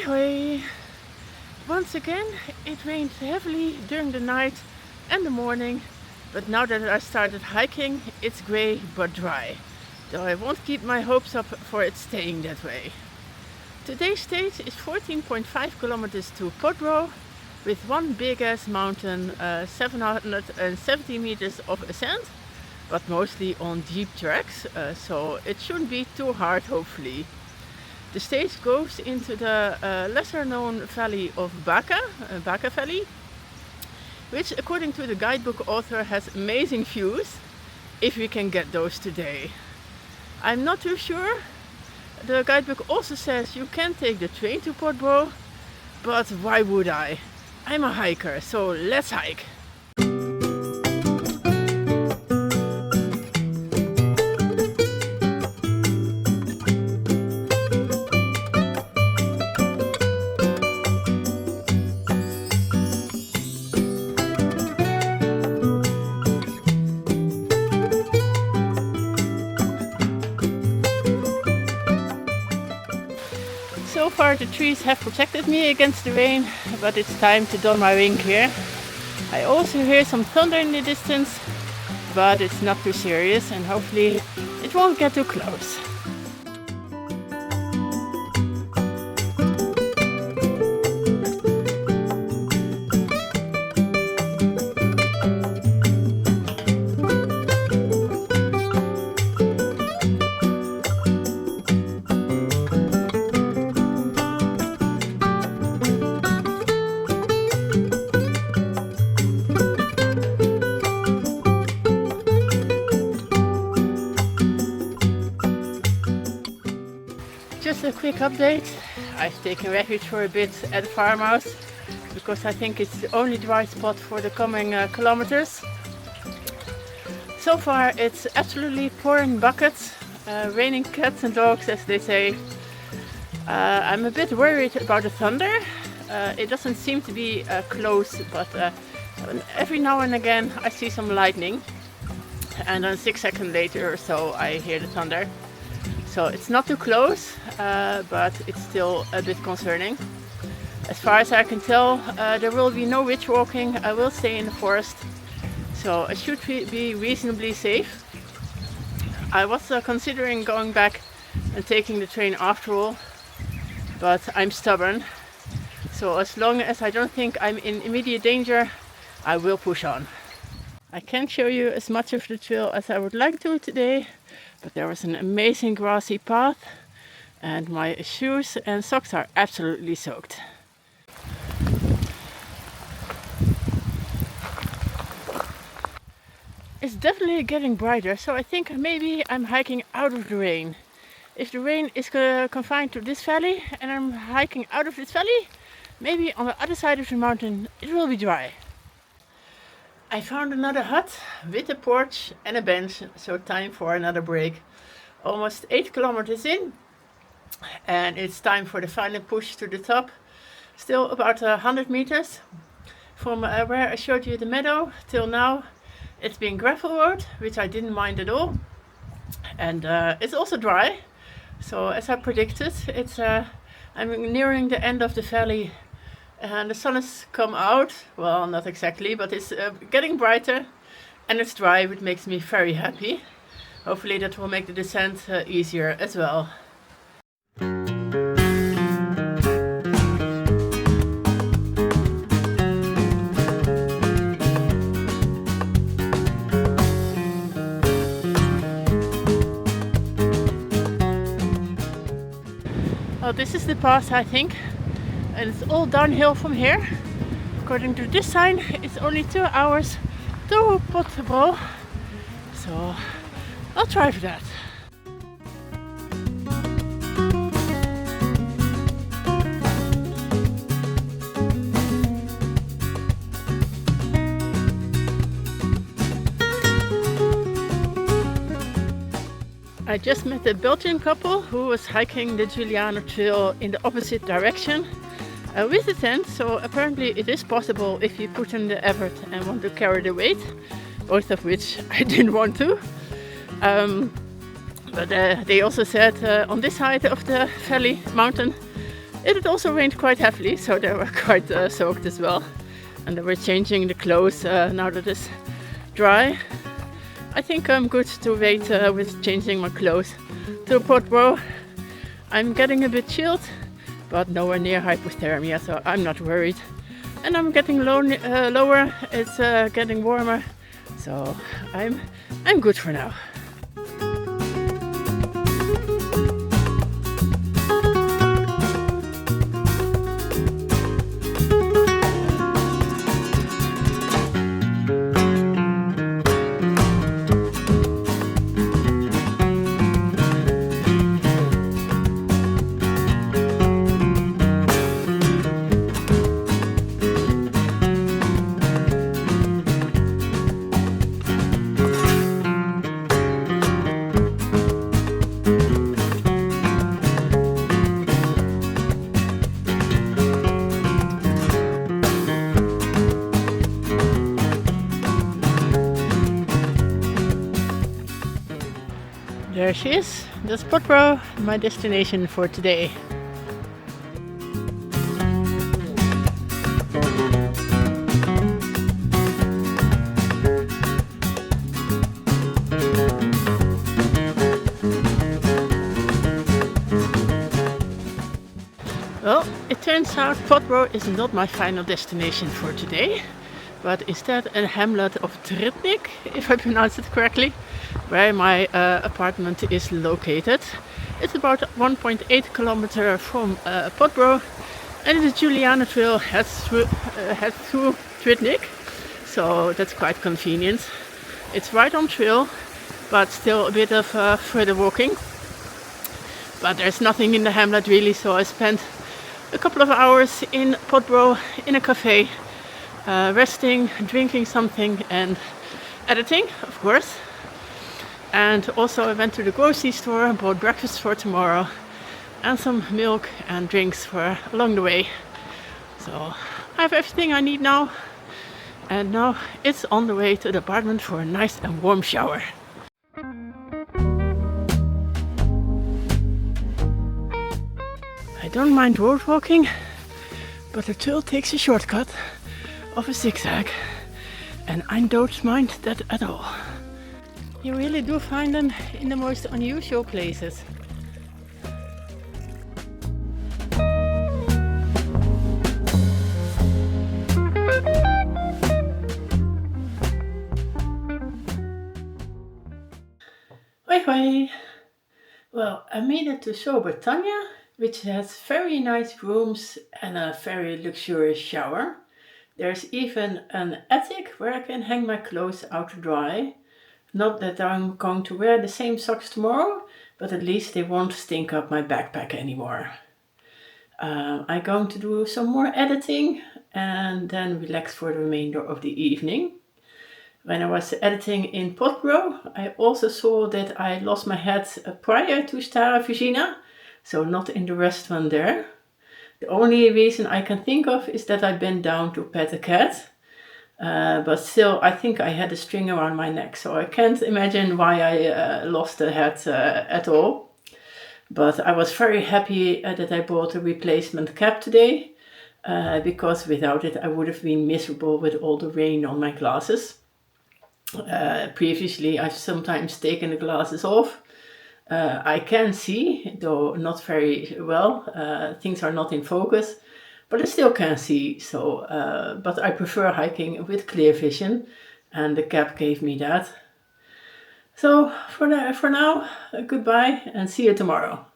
Hoi hoi! Once again it rained heavily during the night and the morning, but now that I started hiking it's grey but dry, though I won't keep my hopes up for it staying that way. Today's stage is 14.5 kilometers to Podbro, with one big ass mountain, 770 meters of ascent, but mostly on deep tracks, so it shouldn't be too hard hopefully. The stage goes into the lesser known valley of Baca Valley, which according to the guidebook author has amazing views, if we can get those today. I'm not too sure. The guidebook also says you can take the train to Podbro, but why would I? I'm a hiker, so let's hike! So far the trees have protected me against the rain, but it's time to don my rain gear. I also hear some thunder in the distance, but it's not too serious and hopefully it won't get too close. Just a quick update. I've taken refuge for a bit at the farmhouse because I think it's the only dry spot for the coming kilometers. So far it's absolutely pouring buckets, raining cats and dogs as they say. I'm a bit worried about the thunder. It doesn't seem to be close, but every now and again I see some lightning, and then 6 seconds later or so I hear the thunder. So it's not too close, but it's still a bit concerning. As far as I can tell, there will be no witch walking. I will stay in the forest, so it should be reasonably safe. I was considering going back and taking the train after all, but I'm stubborn. So as long as I don't think I'm in immediate danger, I will push on. I can't show you as much of the trail as I would like to today, but there was an amazing grassy path and my shoes and socks are absolutely soaked. It's definitely getting brighter, so I think maybe I'm hiking out of the rain. If the rain is confined to this valley and I'm hiking out of this valley, maybe on the other side of the mountain it will be dry. I found another hut with a porch and a bench, so time for another break. Almost 8 kilometers in, and it's time for the final push to the top. Still about 100 meters from where I showed you the meadow till now. It's been gravel road, which I didn't mind at all, and it's also dry. So as I predicted, I'm nearing the end of the valley. And the sun has come out, well, not exactly, but it's getting brighter and it's dry, which makes me very happy. Hopefully that will make the descent easier as well. Well, this is the pass, I think. And it's all downhill from here. According to this sign, it's only 2 hours to Podbro, so I'll try for that. I just met a Belgian couple who was hiking the Juliana trail in the opposite direction. With a tent, so apparently it is possible if you put in the effort and want to carry the weight, both of which I didn't want to. But they also said on this side of the valley mountain It had also rained quite heavily, so they were quite soaked as well. And they were changing the clothes now that it's dry. I think I'm good to wait with changing my clothes to the Potbro. I'm getting a bit chilled, but nowhere near hypothermia, so I'm not worried. And I'm getting lower, it's getting warmer, so I'm good for now. There she is, the Potbro, my destination for today. Well, it turns out Potbro is not my final destination for today, but instead a hamlet of Trtnik, if I pronounce it correctly, where my apartment is located. It's about 1.8 kilometers from Potbro, and the Juliana trail heads through Trtnik, so that's quite convenient. It's right on trail, but still a bit of further walking. But there's nothing in the hamlet really, so I spent a couple of hours in Potbro in a cafe, resting, drinking something and editing, of course. And also I went to the grocery store and bought breakfast for tomorrow and some milk and drinks for along the way. So I have everything I need now, and now it's on the way to the apartment for a nice and warm shower. I don't mind road walking, but the trail takes a shortcut of a zigzag, and I don't mind that at all. You really do find them in the most unusual places. Hoi hoi! Well, I made it to Britannia, which has very nice rooms and a very luxurious shower. There's even an attic where I can hang my clothes out to dry. Not that I'm going to wear the same socks tomorrow, but at least they won't stink up my backpack anymore. I'm going to do some more editing and then relax for the remainder of the evening. When I was editing in Potbro, I also saw that I lost my hat prior to Stara Virginia, so not in the restaurant there. The only reason I can think of is that I bent down to pet a cat. But still, I think I had a string around my neck, so I can't imagine why I lost the hat at all. But I was very happy that I bought a replacement cap today, because without it I would have been miserable with all the rain on my glasses. Previously I've sometimes taken the glasses off. I can see, though not very well, things are not in focus. But I still can see, so but I prefer hiking with clear vision, and the cap gave me that. So for now, goodbye and see you tomorrow.